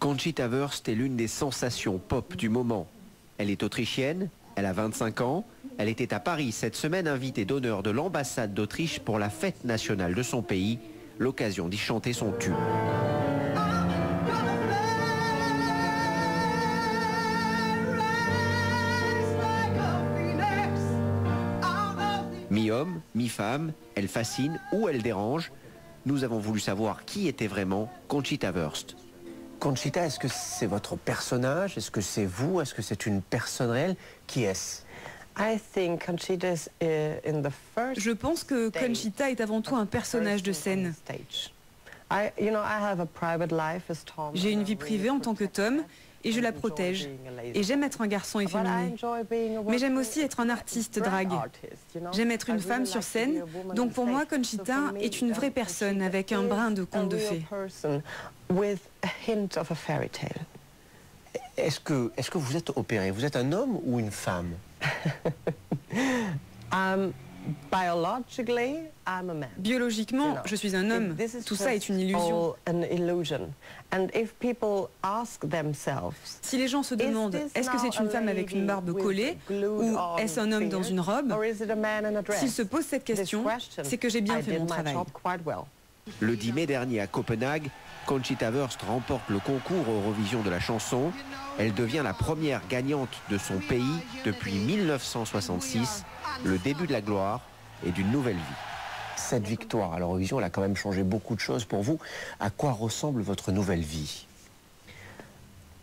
Conchita Wurst est l'une des sensations pop du moment. Elle est autrichienne, elle a 25 ans, elle était à Paris cette semaine invitée d'honneur de l'ambassade d'Autriche pour la fête nationale de son pays, l'occasion d'y chanter son tube. Mi-homme, mi-femme, elle fascine ou elle dérange. Nous avons voulu savoir qui était vraiment Conchita Wurst. Conchita, est-ce que c'est votre personnage? Est-ce que c'est vous? Est-ce que c'est une personne réelle? Qui est-ce? Je pense que Conchita est avant tout un personnage de scène. J'ai une vie privée en tant que Tom et je la protège. Et j'aime être un garçon efféminé. Mais j'aime aussi être un artiste drague. J'aime être une femme sur scène. Donc pour moi, Conchita est une vraie personne avec un brin de conte de fées. Est-ce que vous êtes opéré? Vous êtes un homme ou une femme? Biologiquement, je suis un homme. Tout ça est une illusion. Si les gens se demandent est-ce que c'est une femme avec une barbe collée ou est-ce un homme dans une robe, s'ils se posent cette question, c'est que j'ai bien fait mon travail. Le 10 mai dernier à Copenhague, Conchita Wurst remporte le concours Eurovision de la chanson. Elle devient la première gagnante de son pays depuis 1966, le début de la gloire et d'une nouvelle vie. Cette victoire à l'Eurovision, elle a quand même changé beaucoup de choses pour vous. À quoi ressemble votre nouvelle vie?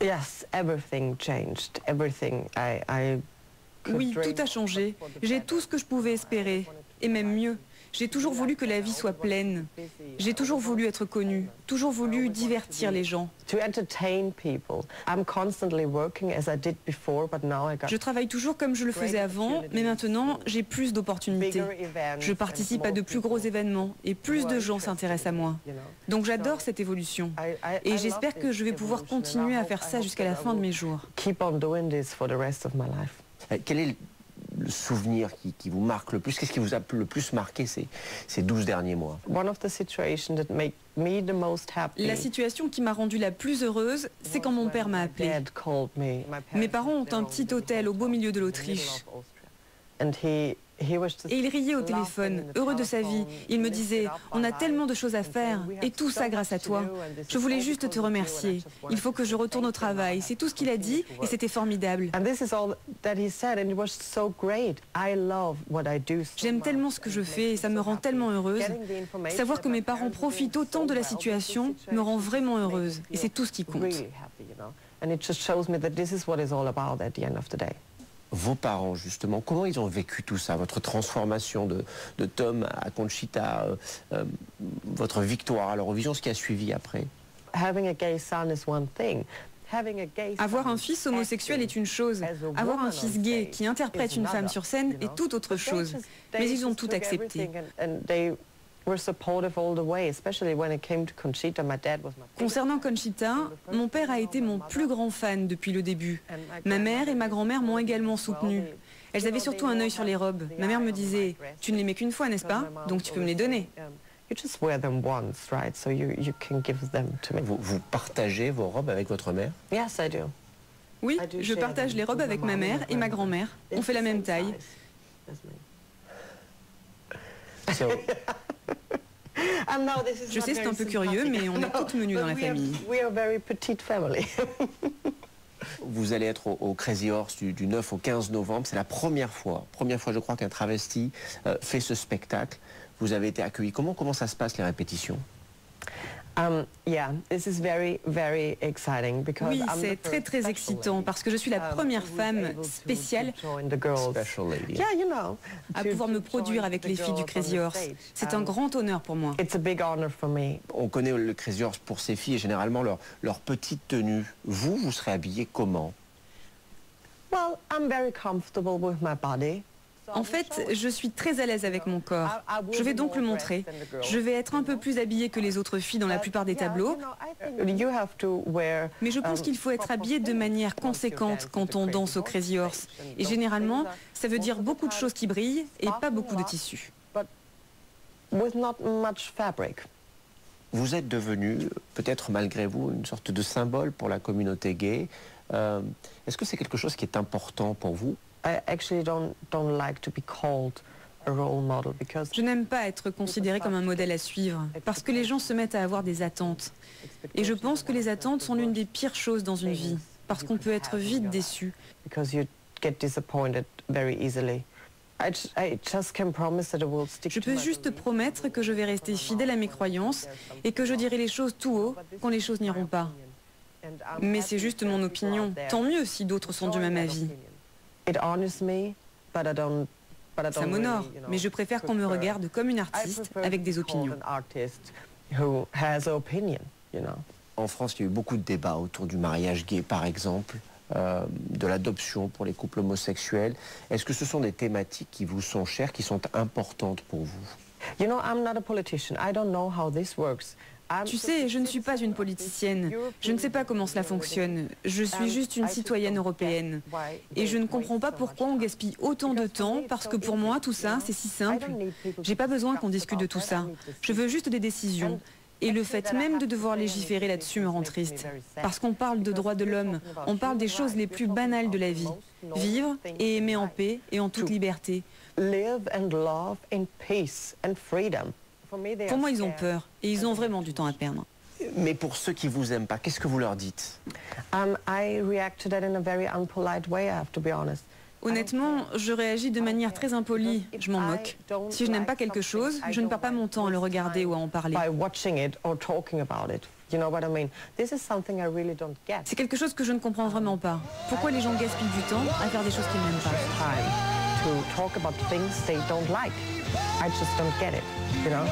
Yes, everything changed. Everything. Oui, tout a changé. J'ai tout ce que je pouvais espérer, et même mieux. J'ai toujours voulu que la vie soit pleine. J'ai toujours voulu être connue, toujours voulu divertir les gens. Je travaille toujours comme je le faisais avant, mais maintenant, j'ai plus d'opportunités. Je participe à de plus gros événements et plus de gens s'intéressent à moi. Donc j'adore cette évolution. Et j'espère que je vais pouvoir continuer à faire ça jusqu'à la fin de mes jours. Quel est le souvenir qui vous marque le plus? Qu'est-ce qui vous a le plus marqué ces 12 derniers mois? La situation qui m'a rendue la plus heureuse, c'est quand mon père m'a appelé. Mes parents ont un petit hôtel au beau milieu de l'Autriche. Et il riait au téléphone, heureux de sa vie. Il me disait, on a tellement de choses à faire, et tout ça grâce à toi. Je voulais juste te remercier. Il faut que je retourne au travail. C'est tout ce qu'il a dit, et c'était formidable. J'aime tellement ce que je fais, et ça me rend tellement heureuse. Savoir que mes parents profitent autant de la situation me rend vraiment heureuse, et c'est tout ce qui compte. Vos parents, justement, comment ils ont vécu tout ça? Votre transformation de Tom à Conchita, votre victoire à l'Eurovision, ce qui a suivi après? Avoir un fils homosexuel est une chose. Avoir un fils gay qui interprète une femme sur scène est tout autre chose. Mais ils ont tout accepté. Concernant Conchita, mon père a été mon plus grand fan depuis le début. Ma mère et ma grand-mère m'ont également soutenue. Elles avaient surtout un œil sur les robes. Ma mère me disait « Tu ne les mets qu'une fois, n'est-ce pas? Donc tu peux me les donner. » Vous partagez vos robes avec votre mère? Oui, je partage les robes avec ma mère et ma grand-mère. On fait la même taille. Je sais, c'est un peu curieux, mais on est toutes menues dans la famille. Vous allez être au Crazy Horse du 9 au 15 novembre. C'est la première fois je crois qu'un travesti fait ce spectacle. Vous avez été accueilli. Comment ça se passe les répétitions? Oui, c'est très excitant parce que je suis la première femme spéciale à pouvoir me produire avec les filles du Crazy Horse. C'est un grand honneur pour moi. On connaît le Crazy Horse pour ses filles et généralement leur petite tenue. Vous serez habillée comment? En fait, je suis très à l'aise avec mon corps. Je vais donc le montrer. Je vais être un peu plus habillée que les autres filles dans la plupart des tableaux. Mais je pense qu'il faut être habillée de manière conséquente quand on danse au Crazy Horse. Et généralement, ça veut dire beaucoup de choses qui brillent et pas beaucoup de tissu. Vous êtes devenu, peut-être malgré vous, une sorte de symbole pour la communauté gay. Est-ce que c'est quelque chose qui est important pour vous? Je n'aime pas être considérée comme un modèle à suivre, parce que les gens se mettent à avoir des attentes. Et je pense que les attentes sont l'une des pires choses dans une vie, parce qu'on peut être vite déçu. Je peux juste promettre que je vais rester fidèle à mes croyances et que je dirai les choses tout haut quand les choses n'iront pas. Mais c'est juste mon opinion. Tant mieux si d'autres sont du même avis. Ça m'honore, mais je préfère qu'on me regarde comme une artiste avec des opinions. En France, il y a eu beaucoup de débats autour du mariage gay, par exemple, de l'adoption pour les couples homosexuels. Est-ce que ce sont des thématiques qui vous sont chères, qui sont importantes pour vous? Tu sais, je ne suis pas une politicienne. Je ne sais pas comment cela fonctionne. Je suis juste une citoyenne européenne. Et je ne comprends pas pourquoi on gaspille autant de temps, parce que pour moi, tout ça, c'est si simple. J'ai pas besoin qu'on discute de tout ça. Je veux juste des décisions. Et le fait même de devoir légiférer là-dessus me rend triste. Parce qu'on parle de droits de l'homme, on parle des choses les plus banales de la vie. Vivre et aimer en paix et en toute liberté. Pour moi, ils ont peur et ils ont vraiment du temps à perdre. Mais pour ceux qui vous aiment pas, qu'est-ce que vous leur dites? Honnêtement, je réagis de manière très impolie. Je m'en moque. Si je n'aime pas quelque chose, je ne perds pas mon temps à le regarder ou à en parler. C'est quelque chose que je ne comprends vraiment pas. Pourquoi les gens gaspillent du temps à faire des choses qu'ils n'aiment pas? I just don't get it, you know?